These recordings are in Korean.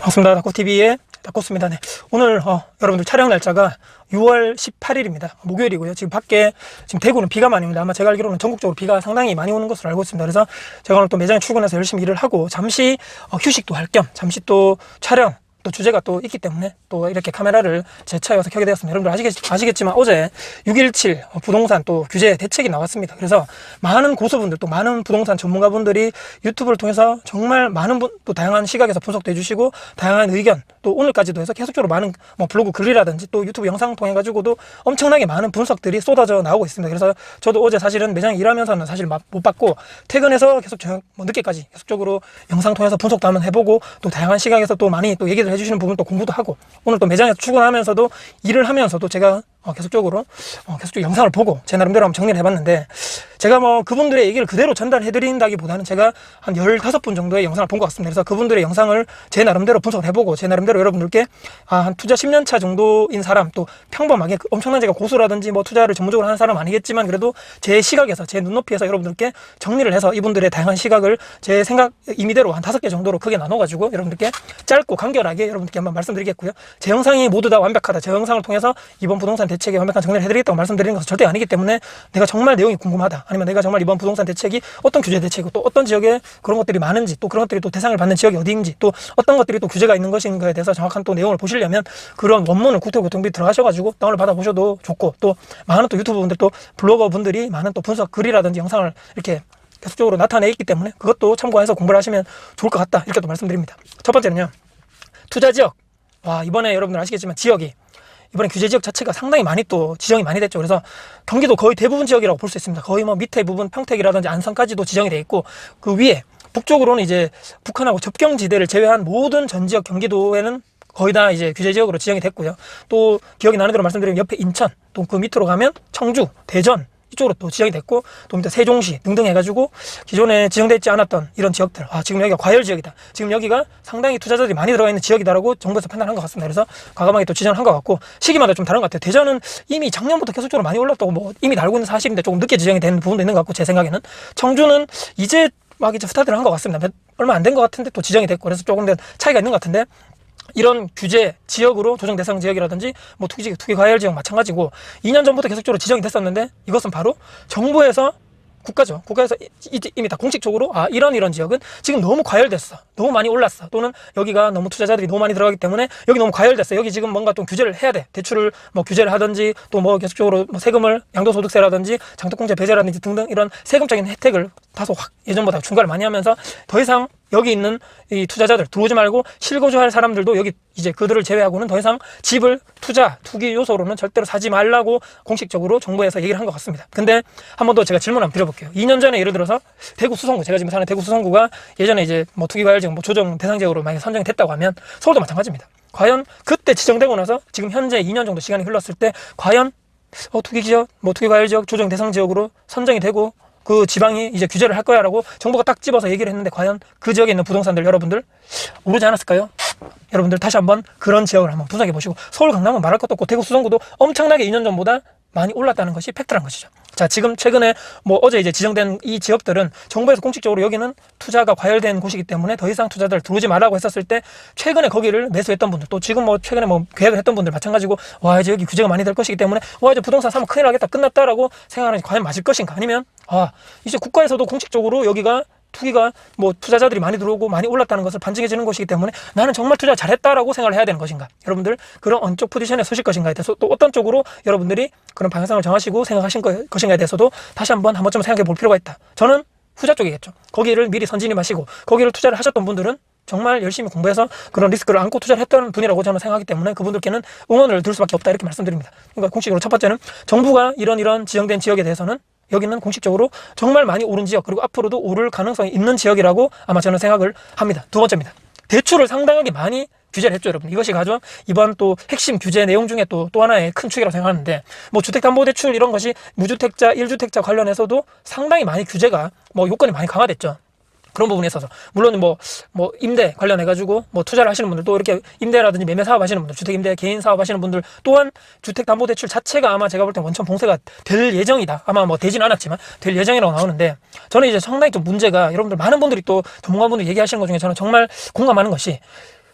반갑습니다. 닥코TV의 닥코스입니다. 네. 오늘 여러분들 촬영 날짜가 6월 18일입니다. 목요일이고요. 지금 밖에 지금 대구는 비가 많이 옵니다. 아마 제가 알기로는 전국적으로 비가 상당히 많이 오는 것으로 알고 있습니다. 그래서 제가 오늘 또 매장에 출근해서 열심히 일을 하고 잠시 휴식도 할 겸 잠시 또 촬영 또 주제가 또 있기 때문에 또 이렇게 카메라를 제 차에 와서 켜게 되었습니다. 여러분들 아시겠지만 어제 6.17 부동산 또 규제 대책이 나왔습니다. 그래서 많은 고수분들 또 많은 부동산 전문가분들이 유튜브를 통해서 정말 많은 또 다양한 시각에서 분석도 해주시고 다양한 의견 또 오늘까지도 해서 계속적으로 많은 블로그 글이라든지 또 유튜브 영상 통해 가지고도 엄청나게 많은 분석들이 쏟아져 나오고 있습니다. 그래서 저도 어제 사실은 매장에 일하면서는 사실 못 봤고 퇴근해서 계속 늦게까지 계속적으로 영상 통해서 분석도 한번 해보고 또 다양한 시각에서 또 많이 또 얘기를 해주시는 부분 또 공부도 하고 오늘 또 매장에서 출근하면서도 일을 하면서도 제가 계속적으로 영상을 보고 제 나름대로 한번 정리를 해봤는데 제가 그분들의 얘기를 그대로 전달해 드린다기보다는 제가 한 15분 정도의 영상을 본 것 같습니다. 그래서 그분들의 영상을 제 나름대로 분석을 해보고 제 나름대로 여러분들께 한 투자 10년 차 정도인 사람 또 평범하게 엄청난 제가 고수라든지 투자를 전문적으로 하는 사람은 아니겠지만 그래도 제 시각에서 제 눈높이에서 여러분들께 정리를 해서 이분들의 다양한 시각을 제 생각 임의대로 한 5개 정도로 크게 나눠가지고 여러분들께 짧고 간결하게 여러분들께 한번 말씀드리겠고요. 제 영상이 모두 다 완벽하다. 제 영상을 통해서 이번 부동산 대책에 완벽한 정리를 해드리겠다고 말씀드리는 것은 절대 아니기 때문에 내가 정말 내용이 궁금하다. 아니면 내가 정말 이번 부동산 대책이 어떤 규제 대책이고 또 어떤 지역에 그런 것들이 많은지 또 그런 것들이 또 대상을 받는 지역이 어디인지 또 어떤 것들이 또 규제가 있는 것인가에 대해서 정확한 또 내용을 보시려면 그런 원문을 국토교통비 들어가셔가지고 다운을 받아보셔도 좋고 또 많은 또 유튜브 분들 또 블로거 분들이 많은 또 분석 글이라든지 영상을 이렇게 계속적으로 나타내 있기 때문에 그것도 참고해서 공부를 하시면 좋을 것 같다 이렇게 또 말씀드립니다. 첫 번째는요, 투자 지역. 이번에 여러분들 아시겠지만 지역이 이번에 규제 지역 자체가 상당히 많이 또 지정이 많이 됐죠. 그래서 경기도 거의 대부분 지역이라고 볼 수 있습니다. 거의 밑에 부분 평택이라든지 안성까지도 지정이 돼 있고 그 위에 북쪽으로는 이제 북한하고 접경지대를 제외한 모든 전 지역 경기도에는 거의 다 이제 규제 지역으로 지정이 됐고요. 또 기억이 나는 대로 말씀드리면 옆에 인천 또 그 밑으로 가면 청주, 대전 이쪽으로 또 지정이 됐고 또 밑에 세종시 등등 해가지고 기존에 지정되어 있지 않았던 이런 지역들 지금 여기가 과열 지역이다. 지금 여기가 상당히 투자자들이 많이 들어가 있는 지역이다라고 정부에서 판단한 것 같습니다. 그래서 과감하게 또 지정을 한 것 같고 시기마다 좀 다른 것 같아요. 대전은 이미 작년부터 계속적으로 많이 올랐다고 이미 알고 있는 사실인데 조금 늦게 지정이 된 부분도 있는 것 같고 제 생각에는 청주는 이제 스타트를 한 것 같습니다. 얼마 안 된 것 같은데 또 지정이 됐고 그래서 조금 더 차이가 있는 것 같은데 이런 규제 지역으로 조정 대상 지역이라든지 투기 과열 지역 마찬가지고 2년 전부터 계속적으로 지정이 됐었는데 이것은 바로 정부에서 국가에서 이미 다 공식적으로 이런 지역은 지금 너무 과열됐어. 너무 많이 올랐어. 또는 여기가 너무 투자자들이 너무 많이 들어가기 때문에 여기 너무 과열됐어. 여기 지금 뭔가 좀 규제를 해야 돼. 대출을 규제를 하든지 또 계속적으로 세금을 양도소득세라든지 장독공제 배제라든지 등등 이런 세금적인 혜택을 다소 예전보다 중과를 많이 하면서 더 이상 여기 있는 이 투자자들 들어오지 말고 실거주할 사람들도 여기 이제 그들을 제외하고는 더 이상 집을 투기 요소로는 절대로 사지 말라고 공식적으로 정부에서 얘기를 한 것 같습니다. 근데 한 번 더 제가 질문 한번 드려볼게요. 2년 전에 예를 들어서 대구 수성구, 제가 지금 사는 대구 수성구가 예전에 이제 투기 과열 지역 조정 대상 지역으로 만약에 선정이 됐다고 하면 서울도 마찬가지입니다. 과연 그때 지정되고 나서 지금 현재 2년 정도 시간이 흘렀을 때 과연 투기 지역, 투기 과열 지역 조정 대상 지역으로 선정이 되고 그 지방이 이제 규제를 할 거야라고 정부가 딱 집어서 얘기를 했는데 과연 그 지역에 있는 부동산들 여러분들 오르지 않았을까요? 여러분들 다시 한번 그런 지역을 한번 분석해 보시고 서울 강남은 말할 것도 없고 대구 수성구도 엄청나게 2년 전보다 많이 올랐다는 것이 팩트란 것이죠. 자, 지금 최근에 어제 이제 지정된 이 지역들은 정부에서 공식적으로 여기는 투자가 과열된 곳이기 때문에 더 이상 투자자들 들어오지 말라고 했었을 때 최근에 거기를 매수했던 분들 또 지금 최근에 계약을 했던 분들 마찬가지고 이제 여기 규제가 많이 될 것이기 때문에 이제 부동산 사면 큰일 나겠다 끝났다라고 생각하는 게 과연 맞을 것인가 아니면 이제 국가에서도 공식적으로 여기가 투기가 투자자들이 많이 들어오고 많이 올랐다는 것을 반증해 주는 것이기 때문에 나는 정말 투자 잘했다라고 생각을 해야 되는 것인가 여러분들 그런 어느 쪽 포지션에 서실 것인가에 대해서 또 어떤 쪽으로 여러분들이 그런 방향성을 정하시고 생각하신 것인가에 대해서도 다시 한 번쯤 생각해 볼 필요가 있다. 저는 후자 쪽이겠죠. 거기를 미리 선진입하시고 거기를 투자를 하셨던 분들은 정말 열심히 공부해서 그런 리스크를 안고 투자를 했던 분이라고 저는 생각하기 때문에 그분들께는 응원을 드릴 수밖에 없다 이렇게 말씀드립니다. 그러니까 공식으로 첫 번째는 정부가 이런 지정된 지역에 대해서는 여기는 공식적으로 정말 많이 오른 지역 그리고 앞으로도 오를 가능성이 있는 지역이라고 아마 저는 생각을 합니다. 두 번째입니다. 대출을 상당하게 많이 규제를 했죠, 여러분. 이것이 가장 이번 또 핵심 규제 내용 중에 또 하나의 큰 축이라고 생각하는데 주택담보대출 이런 것이 무주택자, 1주택자 관련해서도 상당히 많이 규제가 요건이 많이 강화됐죠. 그런 부분에 있어서 물론 임대 관련해가지고 투자를 하시는 분들 또 이렇게 임대라든지 매매 사업 하시는 분들 주택 임대 개인 사업 하시는 분들 또한 주택담보대출 자체가 아마 제가 볼 때 원천 봉쇄가 될 예정이다. 아마 되진 않았지만 될 예정이라고 나오는데 저는 이제 상당히 좀 문제가 여러분들 많은 분들이 또 전문가분들 얘기하시는 것 중에 저는 정말 공감하는 것이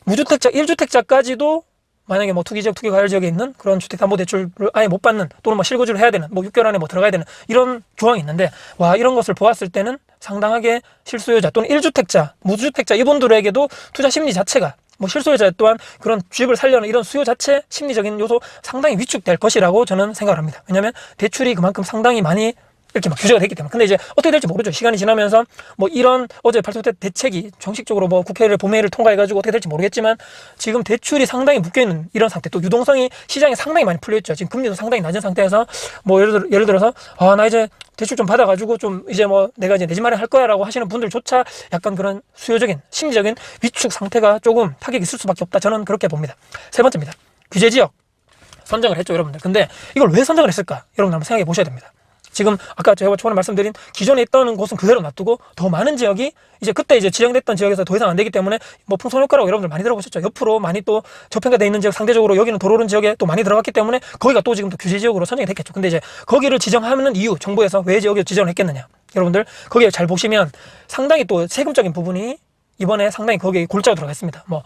무주택자, 1주택자까지도 만약에 뭐 투기지역, 투기과열지역에 있는 그런 주택담보대출을 아예 못 받는, 또는 뭐 실거주를 해야 되는, 뭐 6개월 안에 뭐 들어가야 되는 이런 조항이 있는데, 와, 이런 것을 보았을 때는 상당하게 실수요자 또는 1주택자, 무주택자 이분들에게도 투자 심리 자체가, 뭐 실수요자 또한 그런 집을 살려는 이런 수요 자체 심리적인 요소 상당히 위축될 것이라고 저는 생각을 합니다. 왜냐하면 대출이 그만큼 상당히 많이 이렇게 막 규제가 됐기 때문에. 근데 이제 어떻게 될지 모르죠. 시간이 지나면서 뭐 이런 어제 발표된 대책이 정식적으로 뭐 국회를 본회의를 통과해가지고 어떻게 될지 모르겠지만, 지금 대출이 상당히 묶여있는 이런 상태, 또 유동성이 시장에 상당히 많이 풀려있죠. 지금 금리도 상당히 낮은 상태에서 뭐 예를 들어서 나 이제 대출 좀 받아가지고 좀 이제 뭐 내가 이제 내 집 마련할 거야라고 하시는 분들조차 약간 그런 수요적인 심리적인 위축 상태가 조금 타격이 있을 수밖에 없다, 저는 그렇게 봅니다. 세 번째입니다. 규제지역 선정을 했죠, 여러분들. 근데 이걸 왜 선정을 했을까, 여러분 한번 생각해 보셔야 됩니다. 지금 아까 제가 초반에 말씀드린 기존에 있던 곳은 그대로 놔두고 더 많은 지역이 이제 그때 이제 지정됐던 지역에서 더 이상 안 되기 때문에 뭐 풍선 효과라고 여러분들 많이 들어보셨죠. 옆으로 많이 또 저평가되어 있는 지역, 상대적으로 여기는 도로른 지역에 또 많이 들어갔기 때문에 거기가 또 지금 또 규제 지역으로 선정이 됐겠죠. 근데 이제 거기를 지정하는 이유, 정부에서 왜 지역에 지정을 했겠느냐, 여러분들 거기에 잘 보시면 상당히 또 세금적인 부분이 이번에 상당히 거기에 골자가 들어갔습니다. 뭐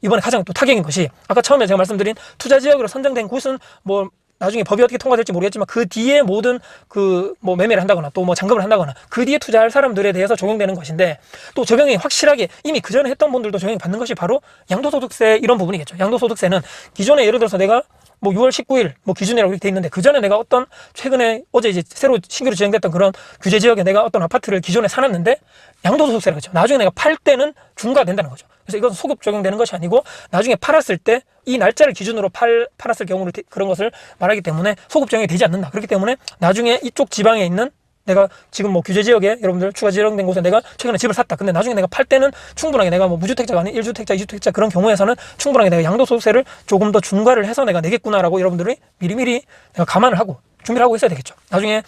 이번에 가장 또 타격인 것이, 아까 처음에 제가 말씀드린 투자 지역으로 선정된 곳은 뭐 나중에 법이 어떻게 통과될지 모르겠지만 그 뒤에 모든 그 뭐 매매를 한다거나 또 뭐 잔금을 한다거나 그 뒤에 투자할 사람들에 대해서 적용되는 것인데, 또 적용이 확실하게 이미 그전에 했던 분들도 적용이 받는 것이 바로 양도소득세 이런 부분이겠죠. 양도소득세는 기존에 예를 들어서 내가 뭐 6월 19일 뭐 기준이라고 이렇게 돼 있는데, 그 전에 내가 어떤 최근에 어제 이제 새로 신규로 지정됐던 그런 규제 지역에 내가 어떤 아파트를 기존에 사놨는데 양도소득세라고 했죠. 나중에 내가 팔 때는 중과된다는 거죠. 그래서 이건 소급 적용되는 것이 아니고 나중에 팔았을 때 이 날짜를 기준으로 팔았을 경우를 그런 것을 말하기 때문에 소급 적용이 되지 않는다. 그렇기 때문에 나중에 이쪽 지방에 있는, 내가 지금 뭐 규제 지역에 여러분들 추가 지정된 곳에 내가 최근에 집을 샀다. 근데 나중에 내가 팔 때는 충분하게 내가 뭐 무주택자가 아닌 1주택자, 2주택자 그런 경우에서는 충분하게 내가 양도소득세를 조금 더 중과를 해서 내가 내겠구나라고 여러분들이 미리미리 내가 감안을 하고 준비를 하고 있어야 되겠죠. 나중에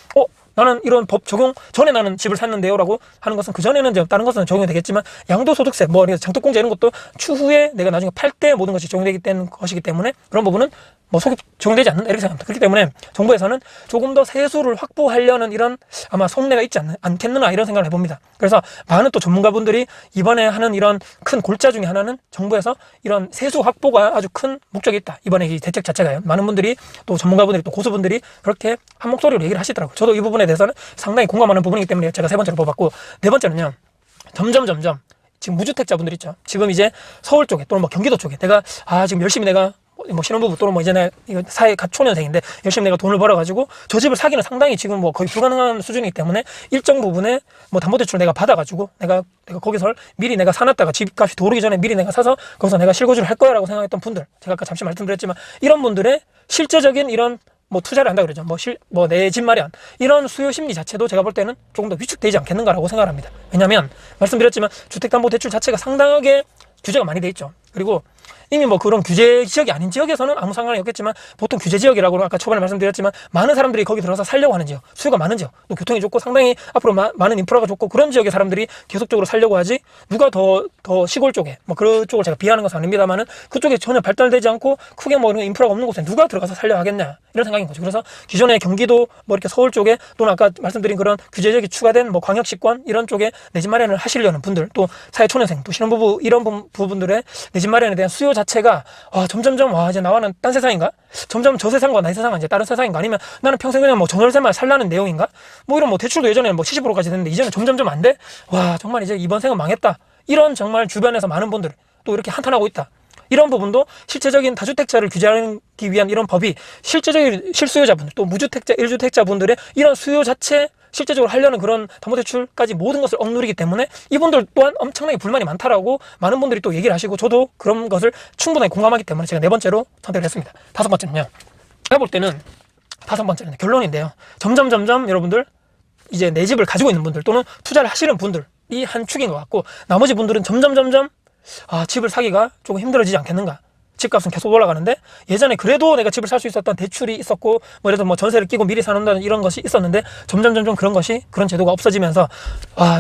나는 이런 법 적용 전에 나는 집을 샀는데요 라고 하는 것은, 그전에는 이제 다른 것은 적용이 되겠지만 양도소득세, 뭐 장독공제 이런 것도 추후에 내가 나중에 팔 때 모든 것이 적용되기 때문에 것이기 때문에 그런 부분은 뭐 소급 적용되지 않는다, 이렇게 생각합니다. 그렇기 때문에 정부에서는 조금 더 세수를 확보하려는 이런 아마 속내가 있지 않겠느냐, 이런 생각을 해봅니다. 그래서 많은 또 전문가분들이 이번에 하는 이런 큰 골자 중에 하나는 정부에서 이런 세수 확보가 아주 큰 목적이 있다, 이번에 이 대책 자체가요. 많은 분들이 또 전문가분들이 또 고수분들이 그렇게 한 목소리로 얘기를 하시더라고요. 저도 이 부분에 대해서는 상당히 공감하는 부분이기 때문에 제가 세 번째로 뽑았고, 네 번째는요, 점점 지금 무주택자분들 있죠. 지금 이제 서울 쪽에 또는 뭐 경기도 쪽에 내가 지금 열심히 내가 뭐 신혼부부 또는 뭐 이제 내가 이거 사회 갓 초년생인데 열심히 내가 돈을 벌어가지고 저 집을 사기는 상당히 지금 뭐 거의 불가능한 수준이기 때문에 일정 부분에 뭐 담보대출 내가 받아가지고 내가 거기서 미리 내가 사놨다가 집값이 더 오르기 전에 미리 내가 사서 거기서 내가 실거주를 할 거야라고 생각했던 분들, 제가 아까 잠시 말씀드렸지만 이런 분들의 실제적인 이런 뭐 투자를 한다 그러죠. 뭐 내 집 마련 이런 수요 심리 자체도 제가 볼 때는 조금 더 위축되지 않겠는가라고 생각합니다. 왜냐하면 말씀드렸지만 주택담보대출 자체가 상당하게 규제가 많이 돼 있죠. 그리고 이미 뭐 그런 규제 지역이 아닌 지역에서는 아무 상관이 없겠지만, 보통 규제 지역이라고 아까 초반에 말씀드렸지만 많은 사람들이 거기 들어서 살려고 하는 지역, 수요가 많은 지역, 또 교통이 좋고 상당히 앞으로 많은 인프라가 좋고 그런 지역의 사람들이 계속적으로 살려고 하지, 누가 더 시골 쪽에 뭐 그쪽을 제가 비하하는 것은 아닙니다만은 그쪽에 전혀 발달되지 않고 크게 뭐 이런 인프라가 없는 곳에 누가 들어가서 살려 하겠냐, 이런 생각인 거죠. 그래서 기존의 경기도 뭐 이렇게 서울 쪽에 또는 아까 말씀드린 그런 규제 지역이 추가된 뭐 광역시권 이런 쪽에 내 집 마련을 하시려는 분들, 또 사회 초년생, 또 신혼부부 이런 부분들의 내 집 마련에 대한 수요 자체가 점점점 이제 나와는 딴 세상인가? 점점 저 세상과 나 세상은 이제 다른 세상인가? 아니면 나는 평생 그냥 뭐 전월세만 살라는 내용인가? 뭐 이런 뭐 대출도 예전에는 뭐 70%까지 됐는데 이제는 점점점 안 돼? 정말 이제 이번 생은 망했다. 이런 정말 주변에서 많은 분들 또 이렇게 한탄하고 있다. 이런 부분도 실제적인 다주택자를 규제하기 위한 이런 법이 실제적인 실수요자분들, 또 무주택자, 1주택자분들의 이런 수요 자체 실제적으로 하려는 그런 담보대출까지 모든 것을 억누르기 때문에 이분들 또한 엄청나게 불만이 많다라고 많은 분들이 또 얘기를 하시고, 저도 그런 것을 충분하게 공감하기 때문에 제가 네 번째로 선택을 했습니다. 다섯 번째는요, 제가 볼 때는 다섯 번째는 결론인데요, 점점 여러분들 이제 내 집을 가지고 있는 분들 또는 투자를 하시는 분들이 한 축인 것 같고, 나머지 분들은 점점 집을 사기가 조금 힘들어지지 않겠는가. 집값은 계속 올라가는데 예전에 그래도 내가 집을 살 수 있었던 대출이 있었고 뭐 예를 들어 뭐 전세를 끼고 미리 사놓는다는 이런 것이 있었는데 점점 그런 제도가 없어지면서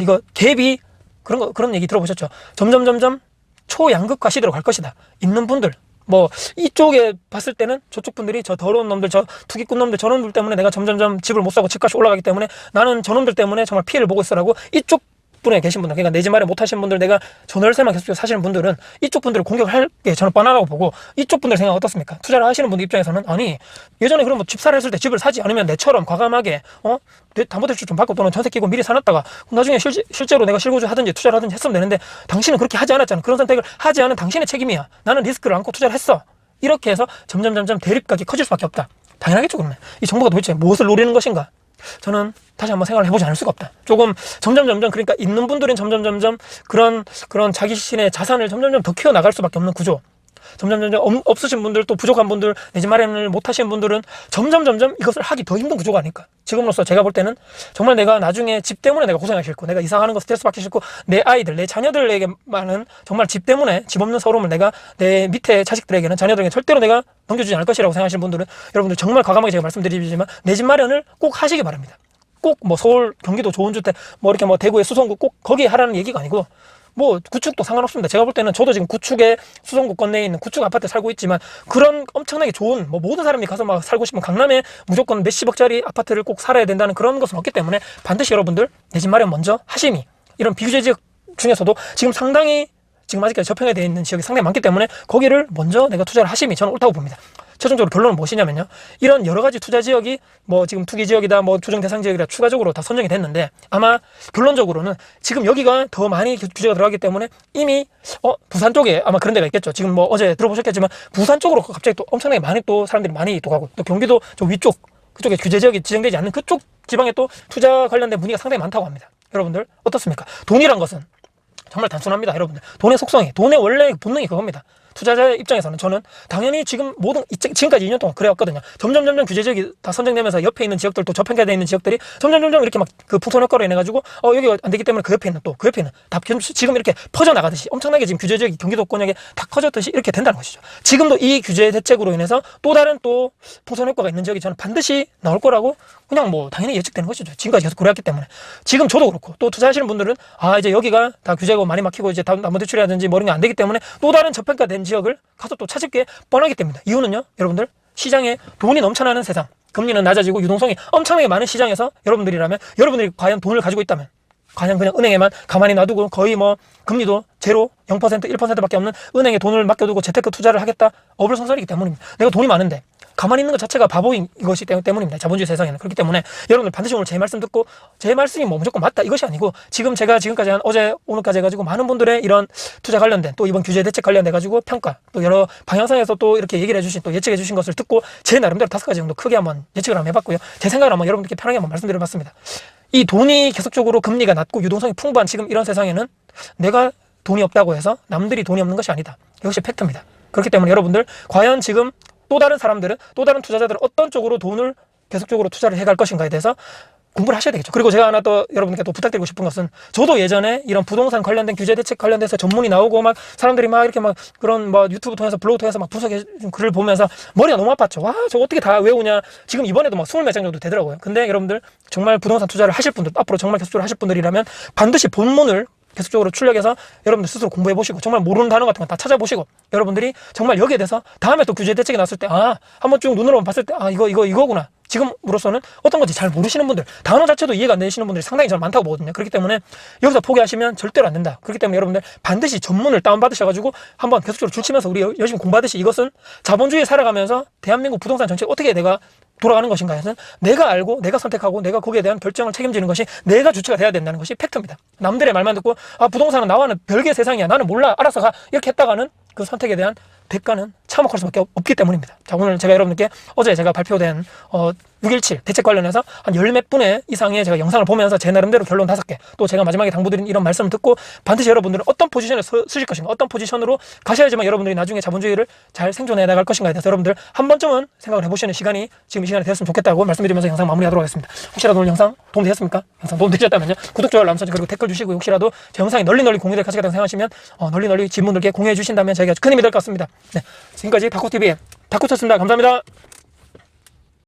이거 갭이 그런 얘기 들어보셨죠? 점점 초양극화 시대로 갈 것이다. 있는 분들 뭐 이쪽에 봤을 때는 저쪽 분들이 저 더러운 놈들, 저 투기꾼 놈들, 저런 놈들 때문에 내가 점점 집을 못 사고 집값이 올라가기 때문에 나는 저놈들 때문에 정말 피해를 보고 있어라고 이쪽 윗분에 계신 분들, 그러니까 내 집 마련 못하신 분들, 내가 전월세만 계속 사시는 분들은 이쪽 분들을 공격할 게 저는 뻔하다고 보고, 이쪽 분들 생각 어떻습니까? 투자를 하시는 분들 입장에서는 아니 예전에 그럼 뭐 집사를 했을 때 집을 사지 않으면 내처럼 과감하게 담보대출 좀 받고 또는 전세 끼고 미리 사놨다가 나중에 실제로 내가 실거주 하든지 투자를 하든지 했으면 되는데 당신은 그렇게 하지 않았잖아. 그런 선택을 하지 않은 당신의 책임이야. 나는 리스크를 안고 투자를 했어. 이렇게 해서 점점 대립각이 커질 수밖에 없다. 당연하겠죠. 그러면 이 정부가 도대체 무엇을 노리는 것인가? 저는 다시 한번 생각을 해보지 않을 수가 없다. 조금 점점 그러니까 있는 분들은 점점 그런 자기 자신의 자산을 점점 더 키워나갈 수밖에 없는 구조. 점점 없으신 분들, 또 부족한 분들, 내 집 마련을 못 하시는 분들은 점점 이것을 하기 더 힘든 구조가 아닐까. 지금으로서 제가 볼 때는 정말 내가 나중에 집 때문에 내가 고생하기 싫고, 내가 이사 가는 거 스트레스 받기 싫고, 내 아이들, 내 자녀들에게만은 정말 집 때문에 집 없는 서러움을 내가 내 밑에 자식들에게는, 자녀들에게 절대로 내가 넘겨주지 않을 것이라고 생각하시는 분들은 여러분들 정말 과감하게 제가 말씀드리지만 내 집 마련을 꼭 하시기 바랍니다. 꼭 뭐 서울, 경기도 좋은 주택, 뭐 이렇게 뭐 대구의 수성구 꼭 거기에 하라는 얘기가 아니고, 뭐 구축도 상관없습니다. 제가 볼 때는 저도 지금 구축에 수성구 건너에 있는 구축 아파트에 살고 있지만, 그런 엄청나게 좋은, 뭐 모든 사람이 가서 막 살고 싶으면 강남에 무조건 몇십억짜리 아파트를 꼭 살아야 된다는 그런 것은 없기 때문에 반드시 여러분들 내 집 마련 먼저 하심이, 이런 비규제 지역 중에서도 지금 상당히 지금 아직까지 저평에 되어 있는 지역이 상당히 많기 때문에 거기를 먼저 내가 투자를 하심이 저는 옳다고 봅니다. 최종적으로 결론은 무엇이냐면요, 이런 여러 가지 투자 지역이 뭐 지금 투기 지역이다, 뭐 조정 대상 지역이다 추가적으로 다 선정이 됐는데, 아마 결론적으로는 지금 여기가 더 많이 규제가 들어가기 때문에 이미 부산 쪽에 아마 그런 데가 있겠죠. 지금 뭐 어제 들어보셨겠지만 부산 쪽으로 갑자기 또 엄청나게 많이 또 사람들이 많이 또 가고, 또 경기도 저 위쪽 그쪽에 규제 지역이 지정되지 않는 그쪽 지방에 또 투자 관련된 분위기가 상당히 많다고 합니다. 여러분들 어떻습니까? 돈이란 것은 정말 단순합니다. 여러분들 돈의 속성이, 돈의 원래 본능이 그겁니다. 투자자의 입장에서는 저는 당연히 지금 지금까지 2년 동안 그래왔거든요. 점점 규제 지역이 다 선정되면서 옆에 있는 지역들, 또 저평가되어 있는 지역들이 점점 이렇게 막 그 풍선 효과로 인해 가지고 여기가 안 되기 때문에 그 옆에 있는 또 그 옆에 있는 다 지금 이렇게 퍼져 나가듯이 엄청나게 지금 규제 지역이 경기도권역에 다 커졌듯이 이렇게 된다는 것이죠. 지금도 이 규제 대책으로 인해서 또 다른 또 풍선 효과가 있는 지역이 저는 반드시 나올 거라고 그냥 뭐 당연히 예측되는 것이죠. 지금까지 계속 그래왔기 때문에. 지금 저도 그렇고 또 투자하시는 분들은 이제 여기가 다 규제고 많이 막히고 이제 담보대출이라든지 뭐 이런 게 안 되기 때문에 또 다른 저평가된 지역을 가서 또 찾을 게 뻔하기 때문입니다. 이유는요, 여러분들 시장에 돈이 넘쳐나는 세상, 금리는 낮아지고 유동성이 엄청나게 많은 시장에서 여러분들이라면, 여러분들이 과연 돈을 가지고 있다면, 과연 그냥 은행에만 가만히 놔두고 거의 뭐 금리도 제로 0% 1%밖에 없는 은행에 돈을 맡겨두고 재테크 투자를 하겠다, 어불성설이기 때문입니다. 내가 돈이 많은데 가만히 있는 것 자체가 바보인 것이 때문입니다. 자본주의 세상에는. 그렇기 때문에 여러분들 반드시 오늘 제 말씀 듣고, 제 말씀이 뭐 무조건 맞다 이것이 아니고, 지금 제가 지금까지 어제 오늘까지 해가지고 많은 분들의 이런 투자 관련된, 또 이번 규제 대책 관련돼 가지고 평가, 또 여러 방향성에서 또 이렇게 얘기를 해주신, 또 예측해 주신 것을 듣고 제 나름대로 5가지 정도 크게 한번 예측을 한번 해봤고요. 제 생각을 한번 여러분들께 편하게 한번 말씀드려봤습니다. 이 돈이 계속적으로 금리가 낮고 유동성이 풍부한 지금 이런 세상에는 내가 돈이 없다고 해서 남들이 돈이 없는 것이 아니다. 이것이 팩트입니다. 그렇기 때문에 여러분들 과연 지금 또 다른 사람들은, 또 다른 투자자들은 어떤 쪽으로 돈을 계속적으로 투자를 해갈 것인가에 대해서 공부를 하셔야 되겠죠. 그리고 제가 하나 또 여러분께 또 부탁드리고 싶은 것은, 저도 예전에 이런 부동산 관련된 규제 대책 관련돼서 전문이 나오고 막 사람들이 막 이렇게 막 그런 뭐 유튜브 통해서 블로그 통해서 막 분석해 준 글을 보면서 머리가 너무 아팠죠. 와, 저거 어떻게 다 외우냐. 지금 이번에도 막 20몇 장 정도 되더라고요. 근데 여러분들 정말 부동산 투자를 하실 분들, 앞으로 정말 계속적으로 하실 분들이라면 반드시 본문을 계속적으로 출력해서 여러분들 스스로 공부해보시고, 정말 모르는 단어 같은 거 다 찾아보시고, 여러분들이 정말 여기에 대해서 다음에 또 규제 대책이 나왔을 때 한번 쭉 눈으로 봤을 때 이거구나. 지금으로서는 어떤 건지 잘 모르시는 분들, 단어 자체도 이해가 안 되시는 분들이 상당히 저는 많다고 보거든요. 그렇기 때문에 여기서 포기하시면 절대로 안 된다. 그렇기 때문에 여러분들 반드시 전문을 다운받으셔가지고 한번 계속적으로 줄치면서 우리 열심히 공부하듯이, 이것은 자본주의에 살아가면서 대한민국 부동산 정책 어떻게 내가 돌아가는 것인가 해서 내가 알고 내가 선택하고 내가 거기에 대한 결정을 책임지는 것이 내가 주체가 돼야 된다는 것이 팩트입니다. 남들의 말만 듣고 부동산은 나와는 별개의 세상이야, 나는 몰라, 알아서 가, 이렇게 했다가는 그 선택에 대한 대가는 참혹할 수밖에 없기 때문입니다. 자, 오늘 제가 여러분들께 어제 제가 발표된 6.17 대책 관련해서 한 10몇 분의 이상의 제가 영상을 보면서 제 나름대로 결론 5개, 또 제가 마지막에 당부드린 이런 말씀을 듣고 반드시 여러분들은 어떤 포지션에 서실 것인가, 어떤 포지션으로 가셔야지만 여러분들이 나중에 자본주의를 잘 생존해 나갈 것인가에 대해서 여러분들 한 번쯤은 생각을 해보시는 시간이 지금 이 시간에 되었으면 좋겠다고 말씀드리면서 영상 마무리하도록 하겠습니다. 혹시라도 오늘 영상 도움되셨습니까? 영상 도움되셨다면요, 구독, 좋아요, 알람 설정, 그리고 댓글 주시고, 혹시라도 제 영상이 널리 공유될 가치가 있다고 생각하시면 널리 지인분들께 공유해 주신다면 저희가 큰 힘이 될 것 같습니다. 네, 지금까지 다코TV의 다코였습니다. 감사합니다.